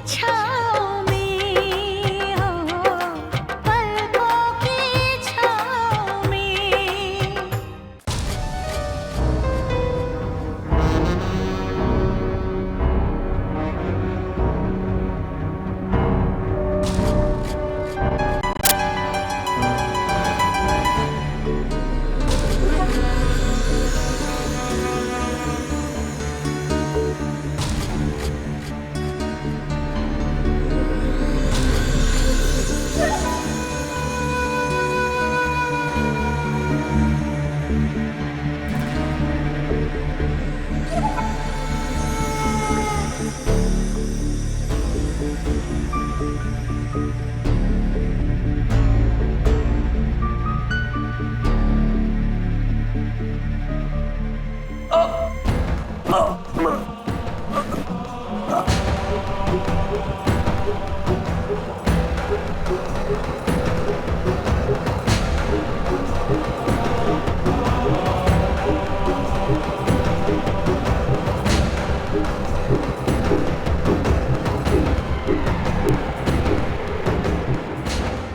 छाँव में, हो पलकों की छाँव में।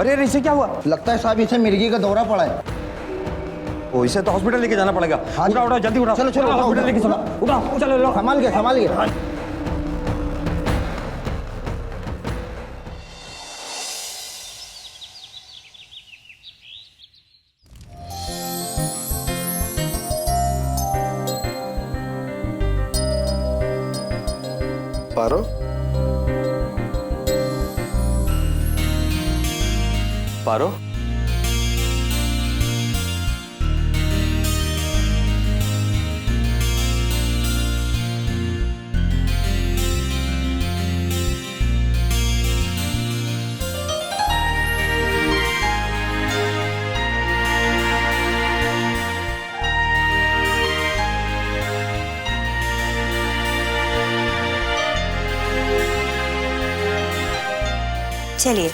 अरे इसे क्या हुआ? लगता है साहब इसे मिर्गी का दौरा पड़ा है। ओ, इसे तो हॉस्पिटल लेके जाना पड़ेगा। उठाओ उठाओ जल्दी उठाओ। चलो चलो हॉस्पिटल लेके चलो। उठाओ चलो लो। संभाल के संभाल के। पारो, पारो, चलिए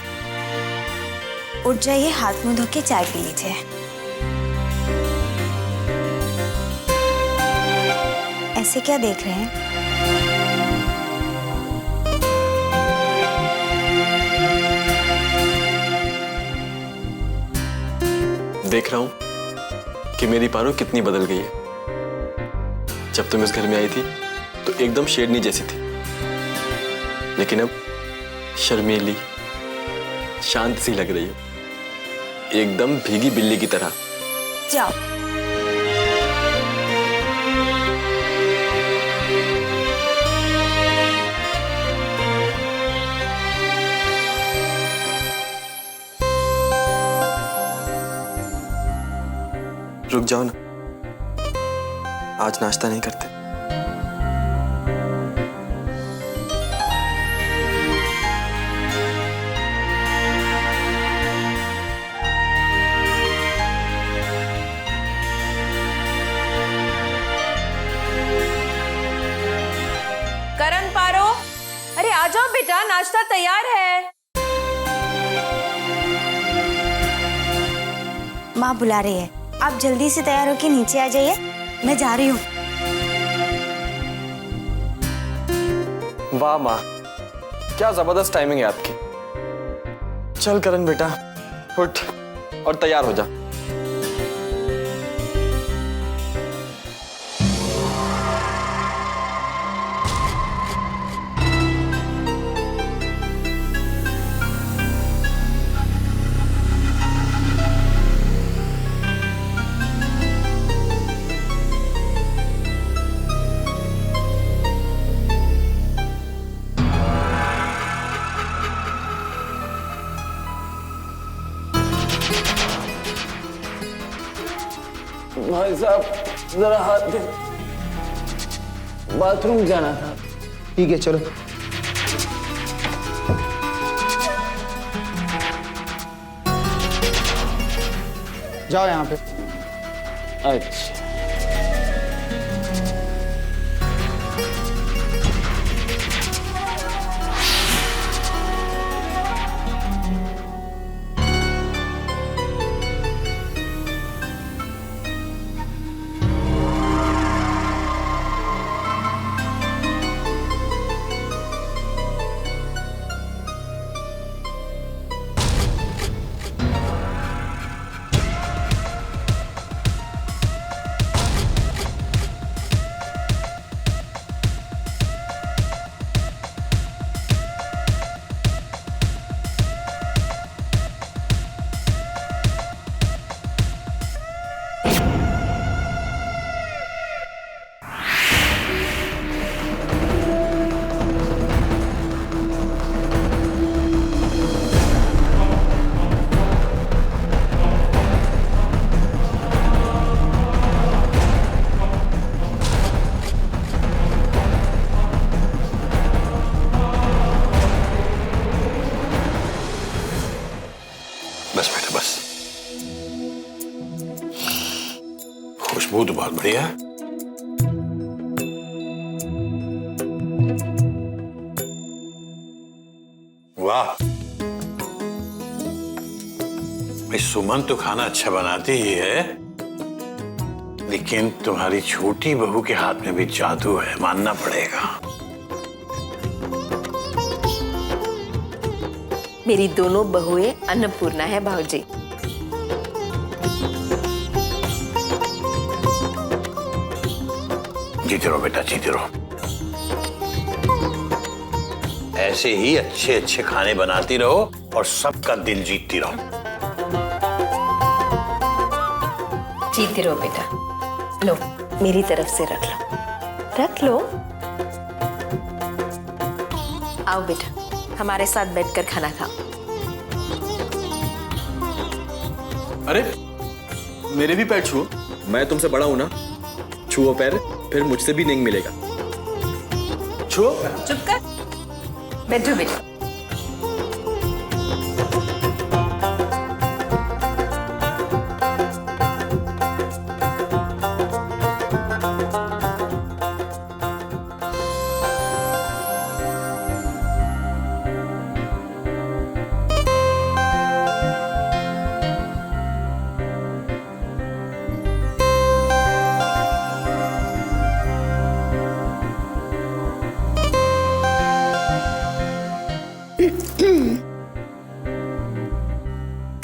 उठ जाइए, हाथ मुंह धो के चाय पी लीजिए। ऐसे क्या देख रहे हैं? देख रहा हूं कि मेरी पारो कितनी बदल गई है। जब तुम इस घर में आई थी तो एकदम शेरनी जैसी थी, लेकिन अब शर्मीली शांत सी लग रही है, एकदम भीगी बिल्ली की तरह। जाओ। रुक जाओ ना, आज नाश्ता नहीं करते? करण, पारो, अरे आ जाओ बेटा, नाश्ता तैयार है। माँ बुला रही है, आप जल्दी से तैयार होके नीचे आ जाइए, मैं जा रही हूँ। वाह माँ, क्या जबरदस्त टाइमिंग है आपकी। चल करण बेटा, उठ और तैयार हो जा। भाई साहब जरा हाथ दे, बाथरूम जाना था। ठीक है चलो। जाओ यहाँ पे। अच्छा खुशबू तो बहुत बढ़िया है। वाह, भाई सुमन तो खाना अच्छा बनाती ही है, लेकिन तुम्हारी छोटी बहू के हाथ में भी जादू है, मानना पड़ेगा। मेरी दोनों बहुएं अन्नपूर्णा है भाऊजी। जीते रहो बेटा, जीते रहो। ऐसे ही अच्छे अच्छे खाने बनाती रहो और सबका दिल जीतती रहो। जीते रहो बेटा। लो, मेरी तरफ से रख लो, रख लो। आओ बेटा, हमारे साथ बैठकर खाना खाओ। अरे मेरे भी पैर छुओ, मैं तुमसे बड़ा हूं ना। छुओ पैर, फिर मुझसे भी नहीं मिलेगा। छुओ। चुप कर, बैठो बेटा।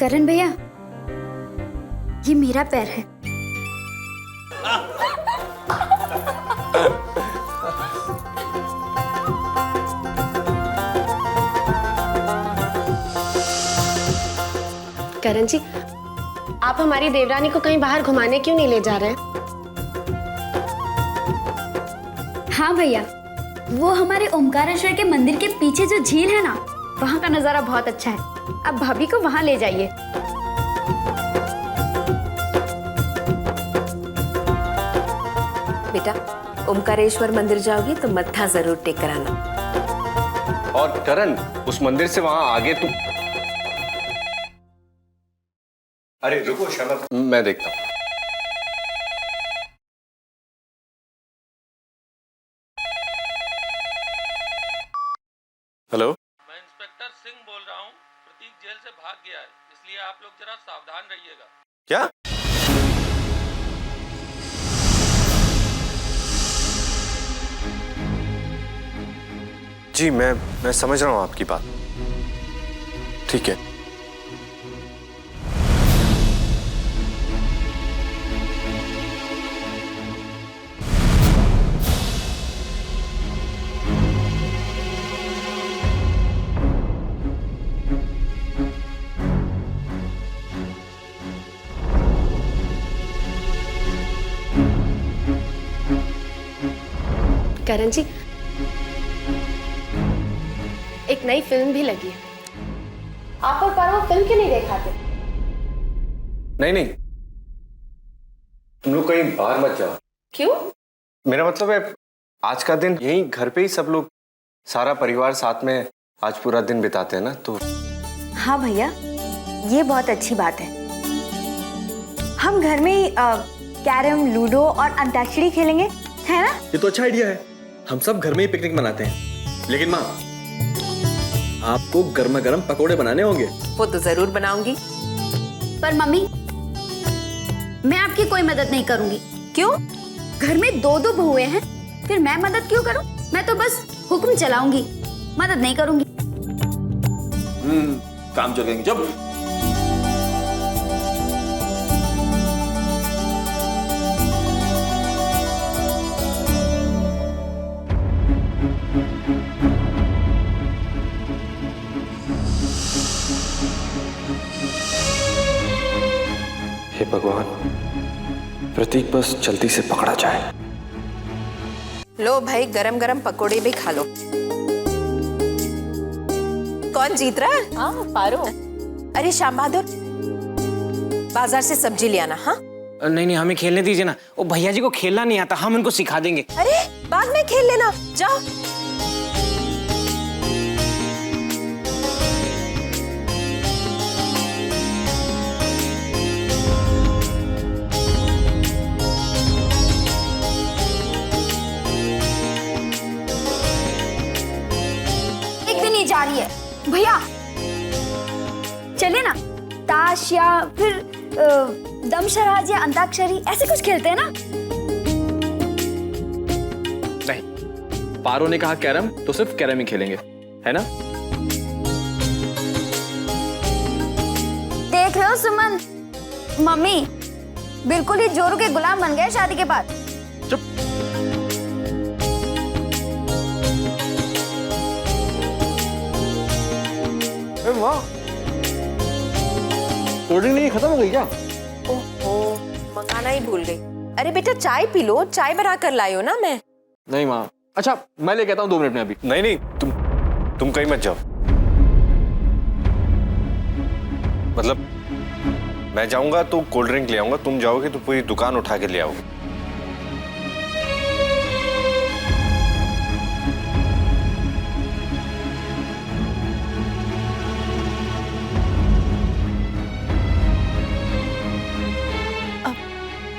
करण भैया, ये मेरा पैर है। करण जी, आप हमारी देवरानी को कहीं बाहर घुमाने क्यों नहीं ले जा रहे हैं? हाँ भैया, वो हमारे ओमकारेश्वर के मंदिर के पीछे जो झील है ना, वहाँ का नजारा बहुत अच्छा है। अब भाभी को वहाँ ले जाइए। बेटा, ओमकारेश्वर मंदिर जाओगी तो मत्था जरूर टेक कर आना। और करण, उस मंदिर से वहां आगे तुम। अरे रुको शर्मा, मैं देखता हूं। हेलो, मैं इंस्पेक्टर सिंह बोल रहा हूँ। प्रतीक जेल से भाग गया है, इसलिए आप लोग जरा सावधान रहिएगा। क्या? जी मैं समझ रहा हूं आपकी बात। ठीक है। करण जी, एक नई फिल्म भी लगी है। आप और पारो फिल्म क्यों नहीं दिखाते? नहीं, तुम लोग कहीं बाहर मत जाओ। क्यों? मेरा मतलब है, आज का दिन यहीं घर पे ही सब लोग, सारा परिवार साथ में आज पूरा दिन बिताते हैं ना, तो। हाँ भैया, ये बहुत अच्छी बात है। हम घर में ही कैरम, लूडो और अंताक्षरी खेलेंगे, है ना? ये तो अच्छा आइडिया है। हम सब घर में ही पिकनिक मनाते हैं। लेकिन माँ, आपको गर्मा गर्म पकोड़े बनाने होंगे। वो तो जरूर बनाऊंगी। पर मम्मी, मैं आपकी कोई मदद नहीं करूंगी। क्यों? घर में दो दो बहुएं हैं, फिर मैं मदद क्यों करूं? मैं तो बस हुक्म चलाऊंगी, मदद नहीं करूंगी। काम चलेंगे जब। हे भगवान, प्रतीक बस जल्दी से पकड़ा जाए। लो भाई, गरम गरम पकोड़े भी खा लो। कौन जीत रहा है? हाँ, पारो। अरे श्याम बहादुर, बाजार से सब्जी ले आना। हाँ नहीं, हमें खेलने दीजिए ना। वो भैया जी को खेलना नहीं आता, हम उनको सिखा देंगे। अरे बाद में खेल लेना, जाओ। नहीं जा रही है। भैया चले ना, ताश या फिर दमशराज या अंताक्षरी ऐसे कुछ खेलते हैं ना। नहीं, पारो ने कहा कैरम, तो सिर्फ कैरम ही खेलेंगे, है ना? देख रहे हो सुमन, मम्मी बिल्कुल ही जोरू के गुलाम बन गए शादी के बाद। चुप। वाह, कोल्ड ड्रिंक नहीं खत्म हो गई क्या? ओहो, मंगाना ही भूल गई। अरे बेटा चाय पी लो, चाय बना कर लाई हो ना मैं। नहीं माँ, अच्छा मैं लेके आता हूँ 2 मिनट में अभी। नहीं नहीं, तुम कहीं मत जाओ। मतलब मैं जाऊंगा तो कोल्ड ड्रिंक ले आऊंगा, तुम जाओगे तो पूरी दुकान उठा के ले आओगे।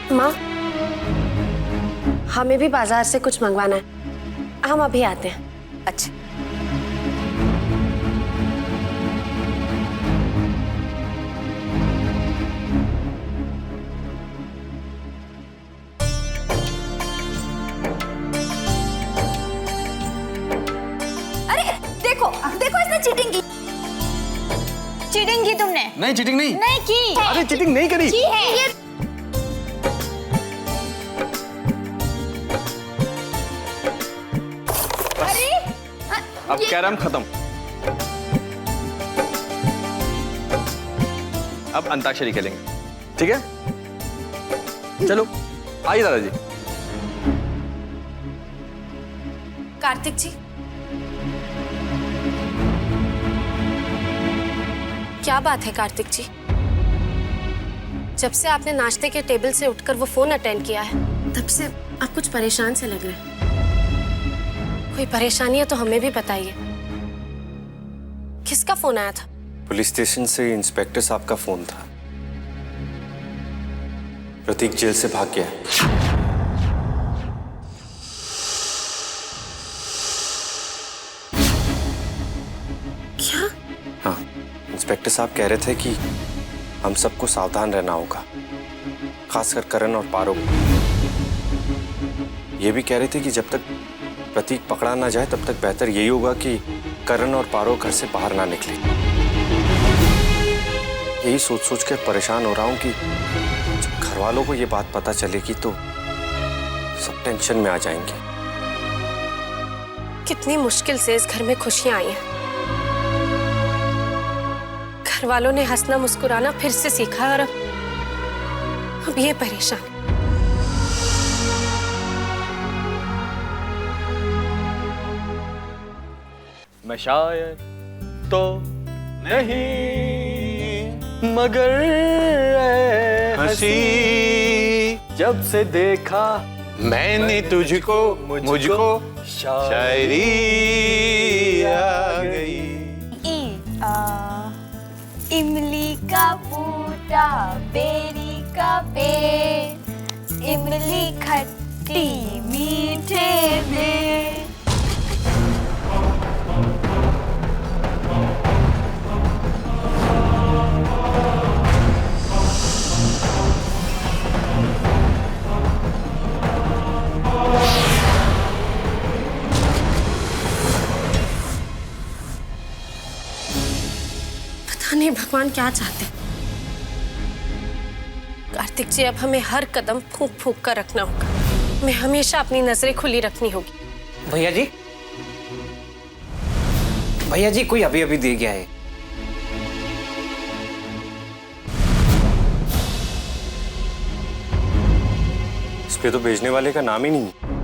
माँ, हमें भी बाजार से कुछ मंगवाना है, हम अभी आते हैं। अच्छा। अरे देखो देखो, इसने चीटिंग की। चीटिंग की तुमने? नहीं, चीटिंग नहीं। नहीं की। अरे चीटिंग नहीं करी। की है ये। अब कैरम खत्म, अब अंताक्षरी खेलेंगे, ठीक है? चलो आइए दादाजी। कार्तिक जी, क्या बात है कार्तिक जी? जब से आपने नाश्ते के टेबल से उठकर वो फोन अटेंड किया है, तब से आप कुछ परेशान से लग रहे हैं। कोई परेशानी है तो हमें भी बताइए। किसका फोन आया था? पुलिस स्टेशन से इंस्पेक्टर साहब का फोन था। प्रतीक जेल से भाग गया है। क्या? हाँ, इंस्पेक्टर साहब कह रहे थे कि हम सबको सावधान रहना होगा, खासकर करण और पारो। ये भी कह रहे थे कि जब तक प्रतीक पकड़ा ना जाए तब तक बेहतर यही होगा कि करण और पारो घर से बाहर ना निकले। यही सोच सोच के परेशान हो रहा हूं कि जब घर वालों को ये बात पता चलेगी तो सब टेंशन में आ जाएंगे। कितनी मुश्किल से इस घर में खुशियां आई हैं। घर वालों ने हंसना मुस्कुराना फिर से सीखा और अब ये परेशान। मैं शायद तो नहीं, मगर हंसी जब से देखा मैंने तुझको मुझको शायरी आ गई। इमली का बूटा, बेरी का पेड़, इमली खट्टी मीठे में। नहीं भगवान क्या चाहते? कार्तिक जी, अब हमें हर कदम फूंक फूंक कर रखना होगा। हमें हमेशा अपनी नजरें खुली रखनी होगी। भैया जी, भैया जी कोई अभी अभी दे गया है। इस पे तो भेजने वाले का नाम ही नहीं है।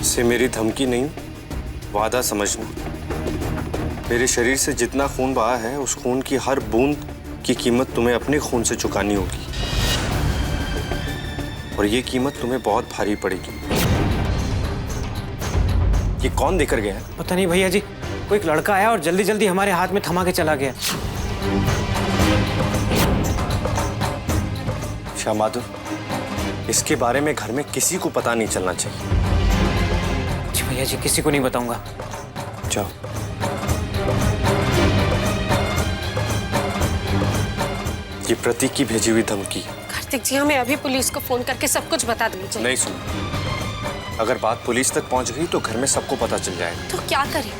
इसे मेरी धमकी नहीं, वादा समझना। मेरे शरीर से जितना खून बहा है, उस खून की हर बूंद की कीमत तुम्हें अपने खून से चुकानी होगी, और ये कीमत तुम्हें बहुत भारी पड़ेगी। ये कौन देकर गया है? पता नहीं भैया जी, कोई एक लड़का आया और जल्दी जल्दी हमारे हाथ में थमा के चला गया। श्याम बहादुर, इसके बारे में घर में किसी को पता नहीं चलना चाहिए। जी भैया जी, किसी को नहीं बताऊंगा। जाओ। ये प्रतीक की भेजी हुई धमकी। कार्तिक जी, हमें अभी पुलिस को फोन करके सब कुछ बता देना चाहिए। नहीं सुनो, अगर बात पुलिस तक पहुंच गई तो घर में सबको पता चल जाएगा। तो क्या करें?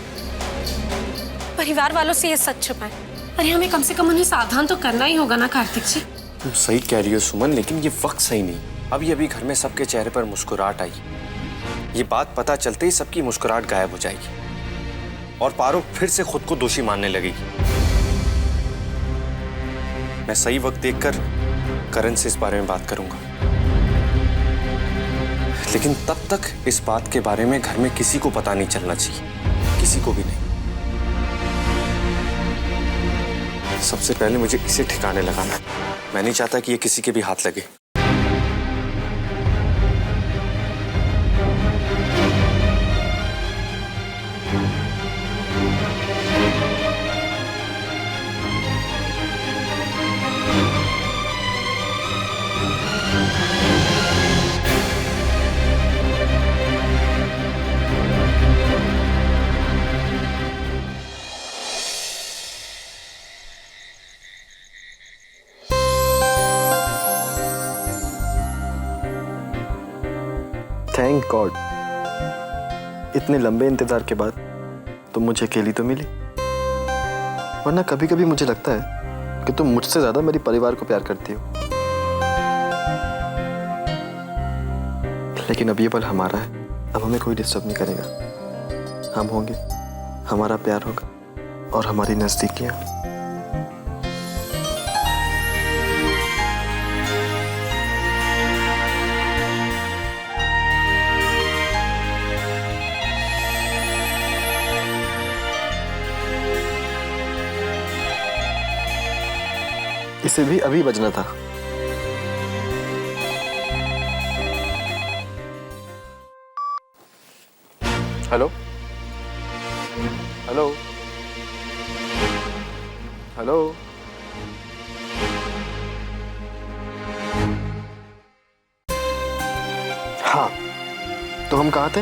परिवार वालों से ये सच छुपाएं? अरे हमें कम से कम उन्हें सावधान तो करना ही होगा ना कार्तिक जी। तुम सही कह रही हो सुमन, लेकिन ये वक्त सही नहीं। अभी घर में सबके चेहरे पर मुस्कुराहट आई, ये बात पता चलते ही सबकी मुस्कुराहट गायब हो जाएगी और पारो फिर से खुद को दोषी मानने लगेगी। मैं सही वक्त देखकर करण से इस बारे में बात करूंगा, लेकिन तब तक इस बात के बारे में घर में किसी को पता नहीं चलना चाहिए, किसी को भी नहीं। सबसे पहले मुझे इसे ठिकाने लगाना है। मैं नहीं चाहता कि ये किसी के भी हाथ लगे। थैंक गॉड, इतने लंबे इंतजार के बाद तुम मुझे अकेली तो मिली, वरना कभी कभी मुझे लगता है कि तुम मुझसे ज्यादा मेरे परिवार को प्यार करती हो। लेकिन अब ये पल हमारा है, अब हमें कोई डिस्टर्ब नहीं करेगा। हम होंगे, हमारा प्यार होगा और हमारी नजदीकियां। इसे भी अभी बजना था। हेलो हेलो हेलो, हाँ, तो हम कहाँ थे?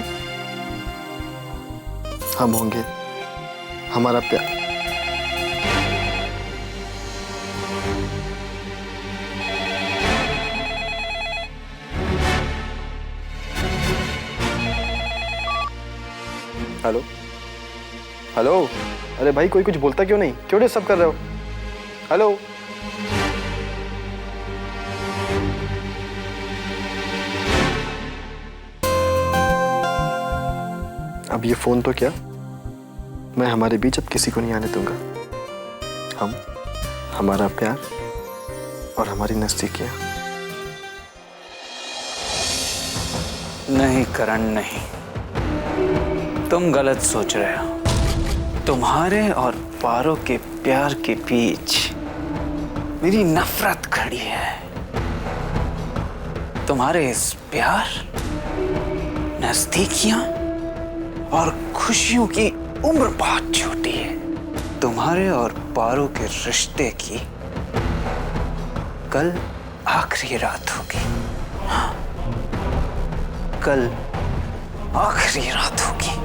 हम होंगे, हमारा प्यार। हेलो हेलो, अरे भाई कोई कुछ बोलता क्यों नहीं? क्यों डिस्टर्ब कर रहे हो? हेलो, अब ये फोन तो क्या, मैं हमारे बीच अब किसी को नहीं आने दूंगा। हम, हमारा प्यार और हमारी नजदीकियां। नहीं करण, नहीं, तुम गलत सोच रहे हो। तुम्हारे और पारो के प्यार के बीच मेरी नफरत खड़ी है। तुम्हारे इस प्यार, नजदीकियां और खुशियों की उम्र बहुत छोटी है। तुम्हारे और पारो के रिश्ते की कल आखिरी रात होगी। हाँ, कल आखिरी रात होगी।